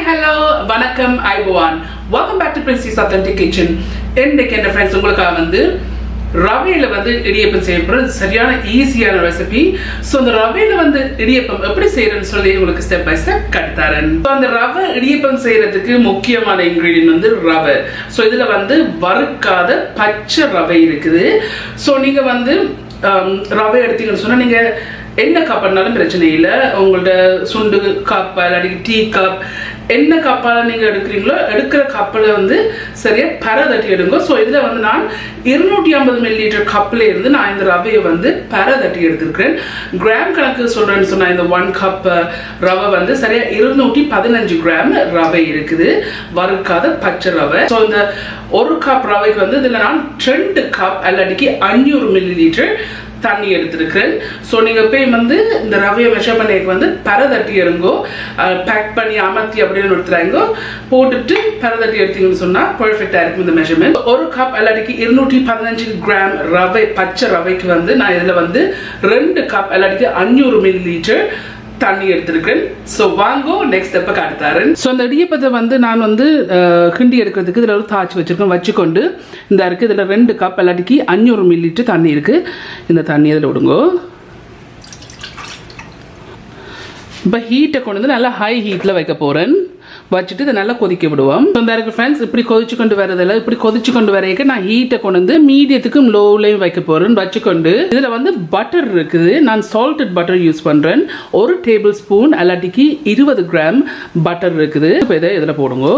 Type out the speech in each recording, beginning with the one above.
hello, வணக்கம், ஐபவான். Welcome back to Princess Authentic Kitchen. இன்னைக்கு என்ன ஃப்ரெண்ட்ஸ் உங்களுக்காக வந்து ரவையில வந்து இடியப்பம் செய்ய போறது சரியான ஈஸியான ரெசிபி. ஸோ அந்த ரவையில வந்து இடியப்பம் எப்படி செய்யறதுன்னு சொல்லி உங்களுக்கு ஸ்டெப் பை ஸ்டெப் கட்டுத்தரேன். ஸோ அந்த ரவை இடியப்பம் செய்யறதுக்கு முக்கியமான இன்கிரீடியன்ட் வந்து ரவை. ஸோ இதுல வந்து வறுக்காத பச்சை ரவை இருக்குது. ஸோ நீங்க வந்து ரவை எடுத்தீங்கன்னு சொன்னா நீங்க என்ன கப்னாலும் பிரச்சனை இல்லை. உங்களோட சுண்டு கப் இல்லாட்டி டீ கப் என்ன கப்பால் நீங்கள் எடுக்கிறீங்களோ எடுக்கிற கப்பில் வந்து சரியாக பரை தட்டி எடுங்க. ஸோ இதில் வந்து நான் 250 ml கப்பில் இருந்து நான் இந்த ரவையை வந்து பரை தட்டி எடுத்துருக்கிறேன். கிராம் கணக்கு சொல்கிறேன்னு சொன்னால் இந்த 1 கப் ரவை வந்து சரியாக 215 கிராம் ரவை இருக்குது, வறுக்காத பச்சை ரவை. ஸோ இந்த 1 கப் ரவைக்கு வந்து இதில் நான் 2 கப் இல்லாட்டிக்கு 500 ml தண்ணி எடுத்துருக்கிறேன். ஸோ நீங்கள் போய் வந்து இந்த ரவையை மெஷர் பண்ணிக்கு வந்து பரை தட்டி எடுங்கோ, பேக் பண்ணி அமர்த்தி அப்படின்னு எடுத்துறாங்கோ, போட்டுட்டு பரை தட்டி எடுத்தீங்கன்னு சொன்னால் பர்ஃபெக்டாக இருக்கும் இந்த மெஷர்மெண்ட். 1 கப் இல்லாட்டிக்கு 215 கிராம் ரவை பச்சை ரவைக்கு வந்து நான் இதில் வந்து 2 கப் இல்லாட்டிக்கு 500 ml தண்ணி எடுத்துருக்கேன். ஸோ வாங்கோ நெக்ஸ்ட் ஸ்டெப்பை காட்டுத்தாரேன். ஸோ அந்த இடியப்பத்தை வந்து நான் வந்து கிண்டி எடுக்கிறதுக்கு இதில் ஒரு தாச்சி வச்சுருக்கேன். வச்சுக்கொண்டு இந்த இருக்குது இதில் 2 கப் இல்லாட்டிக்கு 500 ml தண்ணி இருக்குது. இந்த தண்ணி இதில் விடுங்கோ. இப்போ ஹீட்டை கொண்டு வந்து நல்லா ஹை ஹீட்டில் வைக்க போகிறேன். வச்சுட்டு இதை நல்லா கொதிக்க விடுவோம். இந்த இருக்குது ஃப்ரெண்ட்ஸ், இப்படி கொதிச்சு கொண்டு வரதில்ல, இப்படி கொதிச்சு கொண்டு வரைக்க நான் ஹீட்டை கொண்டு வந்து மீடியத்துக்கும் லோவிலையும் வைக்க போகிறேன். வச்சுக்கொண்டு இதில் வந்து பட்டர் இருக்குது. நான் சால்டட் பட்டர் யூஸ் பண்ணுறேன். 1 டேபிள் ஸ்பூன் இல்லாட்டிக்கு 20 கிராம் பட்டர் இருக்குது. இப்போ இதை இதில் போடுங்க.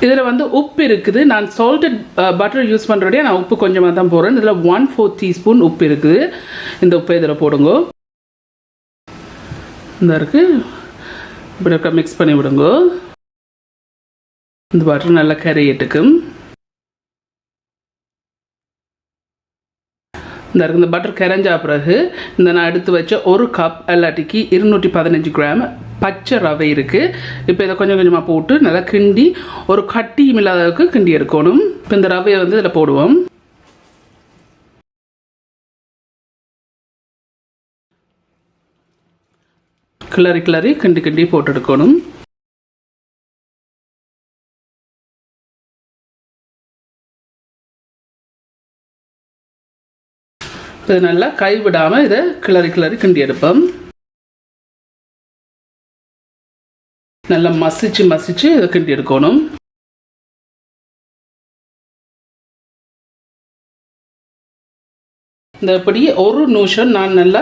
இதில் வந்து உப்பு இருக்குது. நான் சால்டட் பட்டர் யூஸ் பண்ணுறதே நான் உப்பு கொஞ்சமாக தான் போடுறேன். இதில் 1/4 டீஸ்பூன் உப்பு இருக்குது. இந்த உப்பை இதில் போடுங்க. இந்த இருக்குது இப்படி மிக்ஸ் பண்ணி விடுங்க. இந்த பட்டர் நல்லா கரையிட்டுக்கும். இந்த பட்டர் கரைஞ்சா பிறகு இந்த நான் எடுத்து வச்ச 1 கப் இல்லாட்டிக்கு 215 கிராம் பச்சை ரவை இருக்குது. இப்போ இதை கொஞ்சம் கொஞ்சமாக போட்டு நல்லா கிண்டி ஒரு கட்டியும் இல்லாத அளவுக்கு கிண்டி எடுக்கணும். இப்போ இந்த ரவையை வந்து இதில் போடுவோம். கிளறி கிளறி கிண்டி கிண்டி போட்டு எடுக்கணும். இது நல்லா கைவிடாமல் இதை கிளறி கிளறி கிண்டி எடுப்போம். நல்லா மசிச்சு மசிச்சு இதை கிண்டி எடுக்கணும். இந்த இப்படி 1 நிமிஷம் நான் நல்லா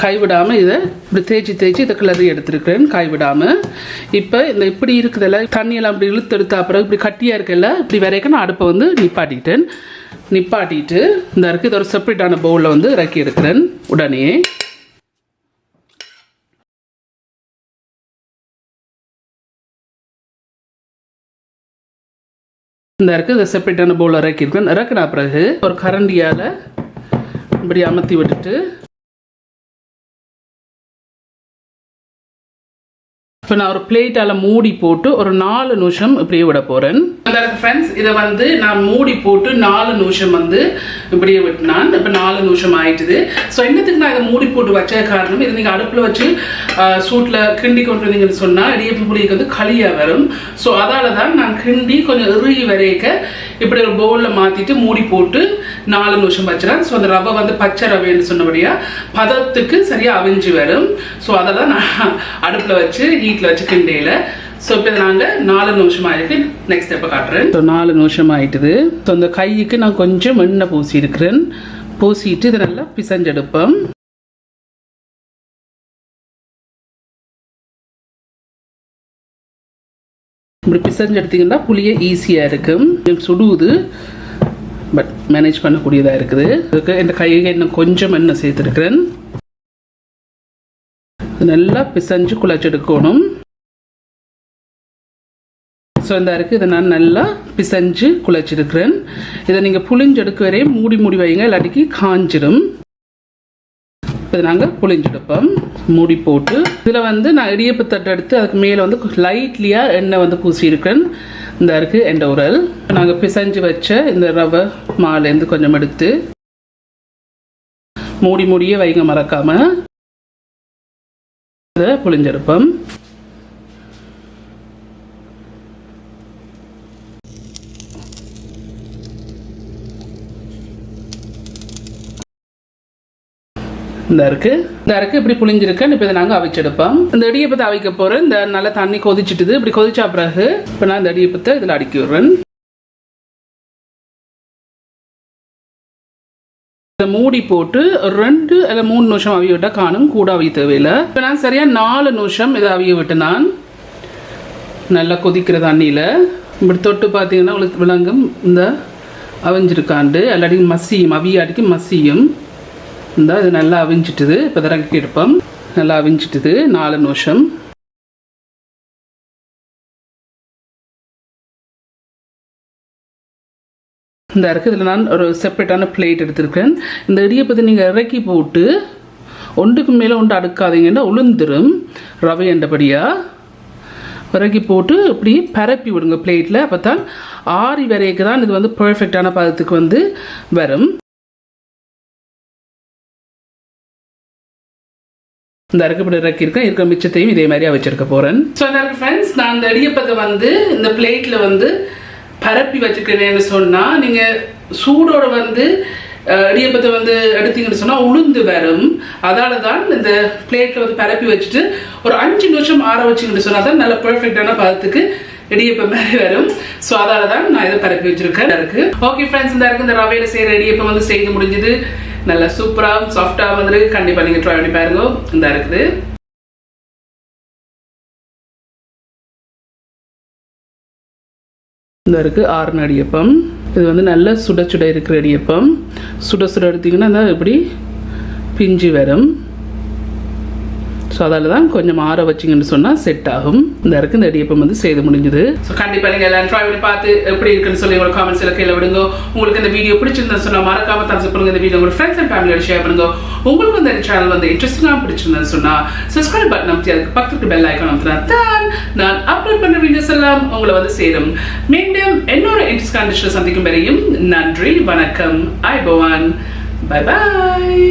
கைவிடாமல் இதை இப்படி தேய்ச்சி தேய்ச்சி இதை கிளறி எடுத்துருக்கிறேன் கைவிடாமல். இப்போ இந்த இப்படி இருக்குதில்ல தண்ணியெல்லாம் இப்படி இழுத்து எடுத்தா அப்புறம் இப்படி கட்டியாக இருக்குல்ல, இப்படி வரைக்கும் நான் அடுப்பை வந்து நிப்பாட்டிட்டு இந்த இருக்குது இது ஒரு செப்பரேட்டான பவுலில் வந்து இறக்கி எடுக்கிறேன். உடனே இந்த இருக்குது இதை செப்பரேட்டான பவுலில் இறக்கியிருக்கேன். இறக்குனா பிறகு ஒரு கரண்டியால் இப்படி அமர்த்தி விட்டுட்டு இப்போ நான் ஒரு பிளேட்டால் மூடி போட்டு ஒரு 4 நிமிஷம் இப்படியே விட போகிறேன். ஃப்ரெண்ட்ஸ், இதை வந்து நான் மூடி போட்டு 4 நிமிஷம் வந்து இப்படியே விட்டுனான். இப்போ 4 நிமிஷம் ஆயிட்டுது. ஸோ என்னத்துக்கு நான் இதை மூடி போட்டு வச்ச காரணம், இது நீங்கள் அடுப்பில் வச்சு சூட்டில் கிண்டி கொண்டு வந்தீங்கன்னு சொன்னால் இடியப்பம் புளிக்கு வந்து களியாக வரும். ஸோ அதால் தான் நான் கிண்டி கொஞ்சம் இறுகி வரைக்க இப்படி ஒரு பவுலில் மாற்றிட்டு மூடி போட்டு 4 நிமிஷம் வச்சுறேன். ஸோ அந்த ரவை வந்து பச்சை ரவைன்னு சொன்னபடியா பதத்துக்கு சரியாக அவிஞ்சு வரும். ஸோ அதை தான் நான் அடுப்பில் வச்சு ஹீட்டில் வச்சு கிண்டையில். ஸோ இப்போ நாங்கள் 4 நிமிஷம் ஆகிருக்கு. நெக்ஸ்ட் ஸ்டெப்பை காட்டுறேன். ஸோ 4 நிமிஷம் ஆகிட்டுது. ஸோ அந்த கைக்கு நான் கொஞ்சம் எண்ணெய் பூசியிருக்கிறேன். பூசிட்டு இதை நல்லா பிசைஞ்செடுப்போம். இப்படி பிசைஞ்செடுத்தீங்கன்னா புளியே ஈஸியாக இருக்கும். சுடுவது பட் மேனேஜ் பண்ணக்கூடியதாக இருக்குது. இதுக்கு இந்த கையை இன்னும் கொஞ்சம் எண்ணெய் சேர்த்துருக்கிறேன். நல்லா பிசைஞ்சு குழச்செடுக்கணும். ஸோ இந்த இருக்குது இதை நான் நல்லா பிசைஞ்சு குழச்சிருக்கிறேன். இதை நீங்கள் புளிஞ்செடுக்க வரையும் மூடி வைங்க, இல்லாட்டிக்கு காஞ்சிடும். இதை நாங்கள் புளிஞ்செடுப்போம். மூடி போட்டு இதில் வந்து நான் இடியப்பு தட்டு எடுத்து அதுக்கு மேலே வந்து லைட்லியாக எண்ணெய் வந்து பூசியிருக்கேன். இந்த இருக்குது எண்ணெய் உரல். நாங்கள் பிசைஞ்சு வச்ச இந்த ரவை மாலேருந்து கொஞ்சம் எடுத்து மூடியே வைங்க மறக்காமல். இதை புளிஞ்செடுப்போம். இந்த இருக்கு இப்படி புளிஞ்சிருக்கேன். இப்போ இதை நாங்கள் அவிச்செடுப்போம். இந்த இடியப்பத்தை அவிக்க போகிறேன். இந்த நல்லா தண்ணி கொதிச்சிட்டுது. இப்படி கொதிச்சா பிறகு இப்போ நான் இந்த இடியப்பத்தை இதில் அடுக்கி விடுறேன். இதை மூடி போட்டு 2 அல்ல 3 நிமிஷம் அவிய விட்டால் காணும், கூட அவிய தேவையில்லை. இப்போ நான் சரியாக 4 நிமிஷம் இதை அவிய விட்டு நான் நல்லா கொதிக்கிற தண்ணியில் இப்படி தொட்டு பார்த்தீங்கன்னா உங்களுக்கு விளங்கும் இந்த அவிஞ்சிருக்காண்டு எல்லாடி மசியும், அவியாடிக்கு மசியும். இந்த இது நல்லா அவிஞ்சிட்டுது. இப்போ இறக்கி எடுப்போம். நல்லா அவிஞ்சிட்டுது 4 நிமிஷம். இந்த இருக்கு. இதில் நான் ஒரு செப்பரேட்டான பிளேட் எடுத்திருக்கேன். இந்த இடியப்பத்தை நீங்கள் இறக்கி போட்டு ஒன்றுக்கு மேலே ஒன்று அடுக்காதீங்கன்னா உளுந்துரும் ரவை என்றபடியாக. இறக்கி போட்டு இப்படி பரப்பி விடுங்க பிளேட்டில். அப்போ தான் ஆறி வரைக்கு தான் இது வந்து பர்ஃபெக்டான பதத்துக்கு வந்து வரும். இந்த அரைக்கப்படி இறக்கியிருக்கேன். இருக்கிற மிச்சத்தையும் இதே மாதிரி வச்சிருக்க போகிறேன். ஸோ அந்த ஃப்ரெண்ட்ஸ், நான் அந்த இடியப்பத்தை வந்து இந்த பிளேட்டில் வந்து பரப்பி வச்சுக்கிறேன்னு சொன்னால், நீங்கள் சூடோட வந்து இடியப்பத்தை வந்து எடுத்தீங்கன்னு சொன்னால் உளுந்து வரும். அதால தான் இந்த பிளேட்டில் வந்து பரப்பி வச்சுட்டு ஒரு 5 நிமிஷம் ஆற வச்சிங்கன்னு சொன்னால் தான் நல்ல பர்ஃபெக்டான பதத்துக்கு இடியப்பம் மாதிரி வரும். ஸோ அதால தான் நான் இதை பரப்பி வச்சிருக்கேன். இருக்கு. ஓகே ஃப்ரெண்ட்ஸ், இந்த ரவையில் செய்கிற இடியப்பம் வந்து செய்து முடிஞ்சுது. நல்லா சூப்பராக சாஃப்டாக வந்துருக்கு. கண்டிப்பாக நீங்கள் ட்ரை பண்ணி பாருங்க. இந்த இருக்குது. இந்த இருக்கு ஆறுன இடியப்பம். இது வந்து நல்ல சுட சுட இருக்கிற இடியப்பம். சுட சுட எடுத்தீங்கன்னா இந்த இப்படி பிஞ்சு வரும். ஸோ அதில் தான் கொஞ்சம் ஆற வச்சிங்கன்னு சொன்னால் செட் ஆகும். இந்த இருக்கு. இந்த இடியப்பம் வந்து செய்து முடிஞ்சுது. ஸோ கண்டிப்பாக நீங்கள் எல்லாம் ட்ரை பண்ணி பார்த்து எப்படி இருக்குன்னு சொல்லி உங்களோட காமெண்ட்ஸில் கீழே விடுங்க. உங்களுக்கு இந்த வீடியோ பிடிச்சிருந்தேன்னு சொன்னால் மறக்காம தம்ஸ் பண்ணுங்க. இந்த வீடியோ உங்களோட ஃப்ரெண்ட்ஸ் அண்ட் ஃபேமிலியோட ஷேர் பண்ணுங்க. உங்களுக்கு இந்த சேனல் வந்து இன்ட்ரெஸ்டிங்காக பிடிச்சிருந்தேன்னு சொன்னால் சப்ஸ்கிரைப் பட்டன் அமைத்தி அதுக்கு பக்கத்துக்கு பெல் ஐக்கான் அமைத்தினா தான் நான் அப்லோட் பண்ணுற வீடியோஸ் எல்லாம் உங்களை வந்து சேரும். மீண்டும் என்னோட இன்ட்ரெஸ்ட் கண்டிஷனில் சந்திக்கும் வரையும் நன்றி, வணக்கம், ஐ பவான், பை பாய்.